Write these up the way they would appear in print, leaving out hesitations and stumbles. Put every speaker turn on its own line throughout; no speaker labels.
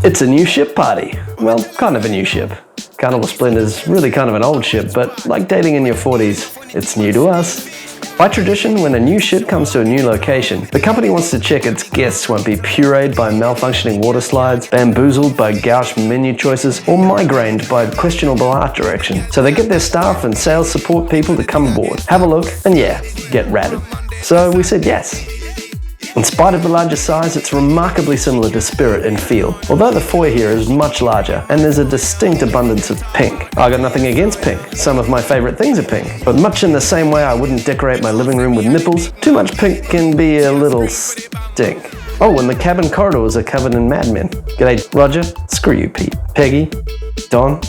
It's a new ship party. Well, kind of a new ship. Carnival Splendor is really kind of an old ship, but like dating in your 40s, it's new to us. By tradition, when a new ship comes to a new location, the company wants to check its guests won't be pureed by malfunctioning water slides, bamboozled by gouged menu choices, or migrained by questionable art direction. So they get their staff and sales support people to come aboard, have a look, and yeah, get ratted. So we said yes. In spite of the larger size, it's remarkably similar to Spirit in feel, although the foyer here is much larger and there's a distinct abundance of pink. I got nothing against pink, some of my favourite things are pink, but much in the same way I wouldn't decorate my living room with nipples, too much pink can be a little stink. Oh, and the cabin corridors are covered in Mad Men. G'day Roger, screw you Pete, Peggy, Don.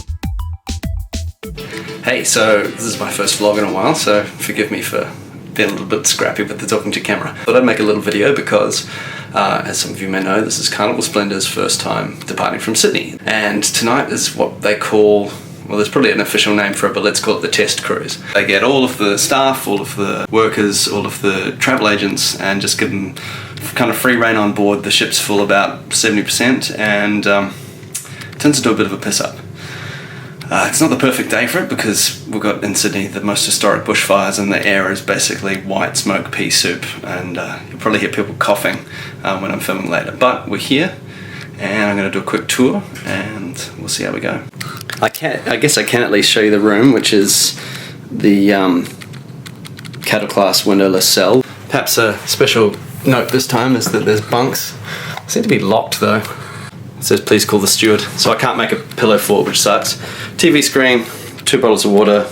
Hey, so this is my first vlog in a while, so forgive me for being a little bit scrappy with the talking to camera. Thought I'd make a little video because, as some of you may know, this is Carnival Splendor's first time departing from Sydney. And tonight is what they call, well, there's probably an official name for it, but let's call it the test cruise. They get all of the staff, all of the workers, all of the travel agents, and just give them kind of free rein on board. The ship's full about 70%, and turns into a bit of a piss up. It's not the perfect day for it because we've got in Sydney the most historic bushfires and the air is basically white smoke pea soup, and you'll probably hear people coughing when I'm filming later. But we're here and I'm going to do a quick tour and we'll see how we go. I guess I can at least show you the room, which is the cattle class windowless cell. Perhaps a special note this time is that there's bunks. They seem to be locked though. It says please call the steward, so I can't make a pillow fort, which sucks. TV screen, 2 bottles of water,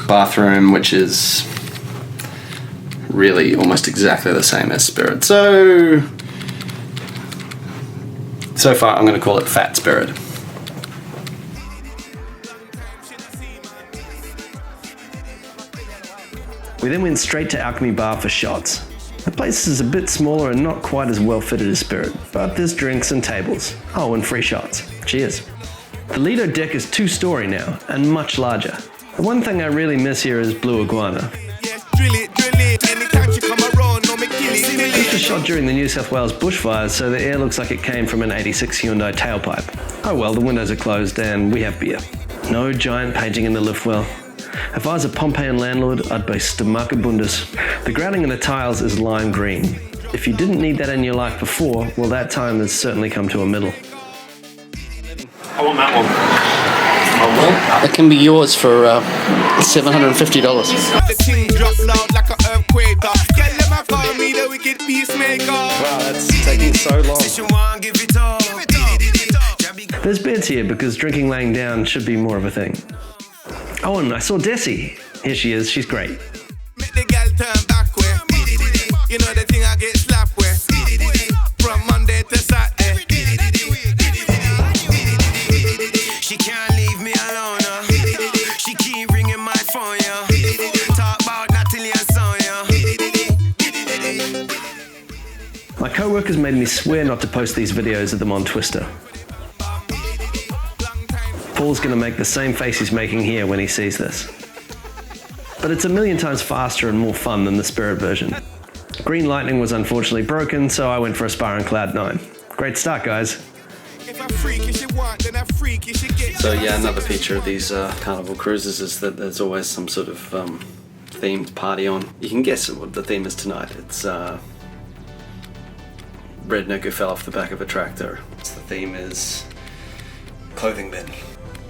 bathroom, which is really almost exactly the same as Spirit. So far I'm going to call it Fat Spirit.
We then went straight to Alchemy Bar for shots. The place is a bit smaller and not quite as well fitted as Spirit, but there's drinks and tables. Oh, and free shots. Cheers. The Lido deck is 2-story now, and much larger. The one thing I really miss here is Blue Iguana. This was shot during the New South Wales bushfires, so the air looks like it came from an 86 Hyundai tailpipe. Oh well, the windows are closed and we have beer. No giant painting in the lift well. If I was a Pompeian landlord, I'd be stomachibundus. The grouting in the tiles is lime green. If you didn't need that in your life before, well, that time has certainly come to a middle.
I want that one.
Oh, well, it can be yours for $750.
Wow, that's taking so long. There's beds here because drinking laying down should be more of a thing. Oh, and I saw Desi. Here she is, she's great.
Make the girl turn back way. You know the thing I get slapped with. From Monday to Saturday. She can't leave me alone. She keep ringing my phone, yeah. Talk about Natalie and son, yeah.
My co-workers made me swear not to post these videos of them on Twister. Paul's gonna make the same face he's making here when he sees this. But it's a million times faster and more fun than the Spirit version. Green Lightning was unfortunately broken, so I went for a Spire and Cloud 9. Great start, guys.
So yeah, another feature of these Carnival cruises is that there's always some sort of themed party on. You can guess what the theme is tonight. It's redneck who fell off the back of a tractor. The theme is clothing bin.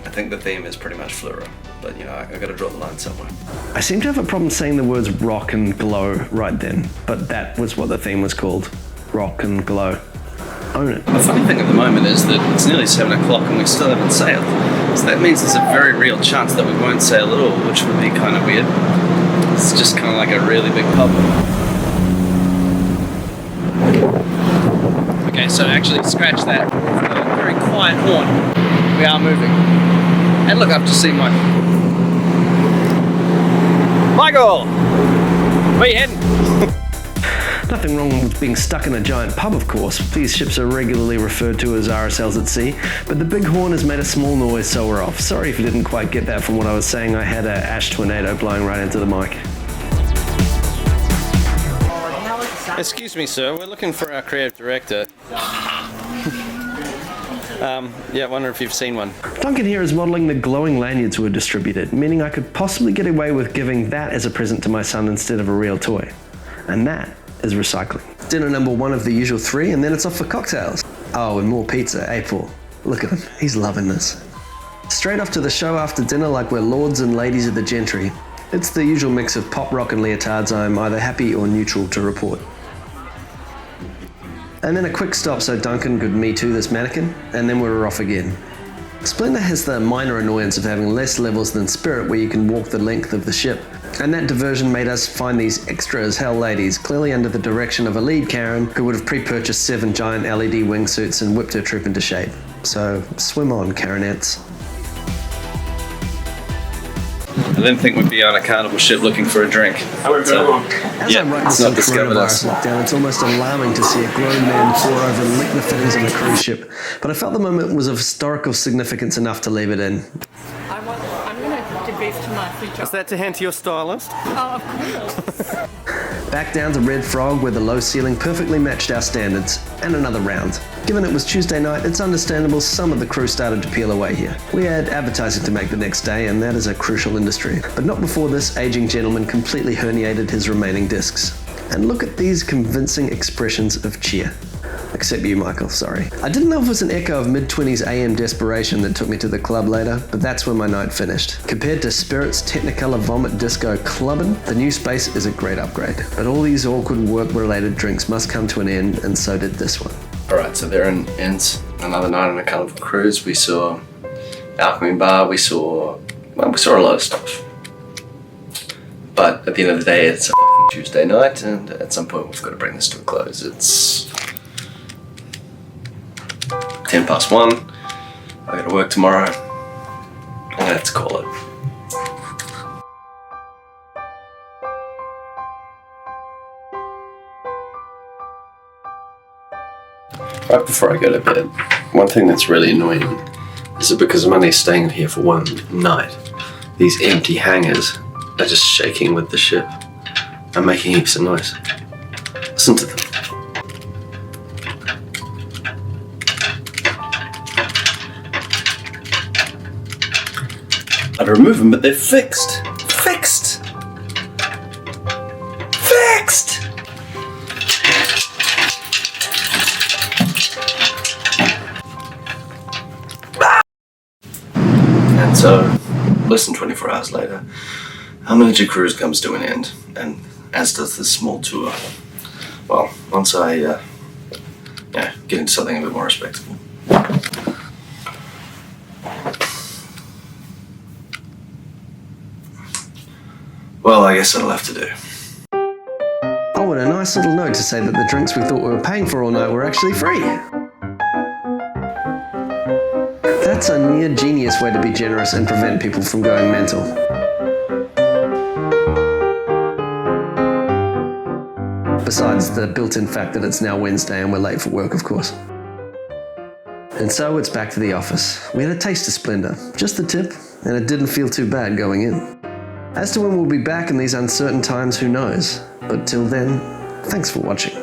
I think the theme is pretty much fluoro, but you know, I gotta draw the line somewhere.
I seem to have a problem saying the words rock and glow right then, but that was what the theme was called. Rock and glow. Own it.
The funny thing at the moment is that it's nearly 7 o'clock and we still haven't sailed. So that means there's a very real chance that we won't sail at all, which would be kind of weird. It's just kind of like a really big pub. Okay, so actually scratch that. A very quiet horn. We are moving. And look, I've just seen my... Michael! Where are you heading?
Nothing wrong with being stuck in a giant pub, of course. These ships are regularly referred to as RSLs at sea, but the big horn has made a small noise, so we're off. Sorry if you didn't quite get that from what I was saying. I had an ash tornado blowing right into the mic.
Excuse me, sir. We're looking for our creative director. Yeah, I wonder if you've seen one.
Duncan here is modelling the glowing lanyards were distributed, meaning I could possibly get away with giving that as a present to my son instead of a real toy. And that is recycling. Dinner number 1 of the usual 3, and then it's off for cocktails. Oh, and more pizza, Paul. Look at him, he's loving this. Straight off to the show after dinner like we're lords and ladies of the gentry. It's the usual mix of pop rock and leotards I'm either happy or neutral to report. And then a quick stop so Duncan could Me Too this mannequin, and then we were off again. Splendor has the minor annoyance of having less levels than Spirit where you can walk the length of the ship, and that diversion made us find these extra as hell ladies, clearly under the direction of a lead Karen who would have pre-purchased 7 giant LED wingsuits and whipped her troop into shape. So swim on, Karenettes.
I didn't think we'd be on a Carnival ship looking for a drink.
As I write this on coronavirus lockdown, it's almost alarming to see a grown man pour over and lick the fittings on a cruise ship. But I felt the moment was of historical significance enough to leave it in.
I'm going to give beef to my future.
Is that to hand to your stylist?
Oh, of course.
Back down to Red Frog where the low ceiling perfectly matched our standards, and another round. Given it was Tuesday night, it's understandable some of the crew started to peel away here. We had advertising to make the next day, and that is a crucial industry. But not before this aging gentleman completely herniated his remaining discs. And look at these convincing expressions of cheer. Except you, Michael, sorry. I didn't know if it was an echo of mid-20s AM desperation that took me to the club later, but that's where my night finished. Compared to Spirit's Technicolor Vomit Disco Clubbin', the new space is a great upgrade. But all these awkward work-related drinks must come to an end, and so did this one.
Alright, so there ends another night on a Carnival cruise. We saw Alchemy Bar, we saw a lot of stuff. But at the end of the day, it's a fucking Tuesday night, and at some point we've got to bring this to a close. It's 1:10. I got to work tomorrow, and let's call it. Right before I go to bed, one thing that's really annoying is that because I'm only staying here for one night, these empty hangars are just shaking with the ship and making heaps of noise. Listen to them. I'd remove them, but they're fixed. Fixed! Fixed! And so, less than 24 hours later, our miniature cruise comes to an end, and as does this small tour. Well, once I get into something a bit more respectable. Well, I guess that'll have to do.
Oh, and a nice little note to say that the drinks we thought we were paying for all night were actually free. That's a near genius way to be generous and prevent people from going mental. Besides the built-in fact that it's now Wednesday and we're late for work, of course. And so it's back to the office. We had a taste of Splendor, just the tip, and it didn't feel too bad going in. As to when we'll be back in these uncertain times, who knows? But till then, thanks for watching.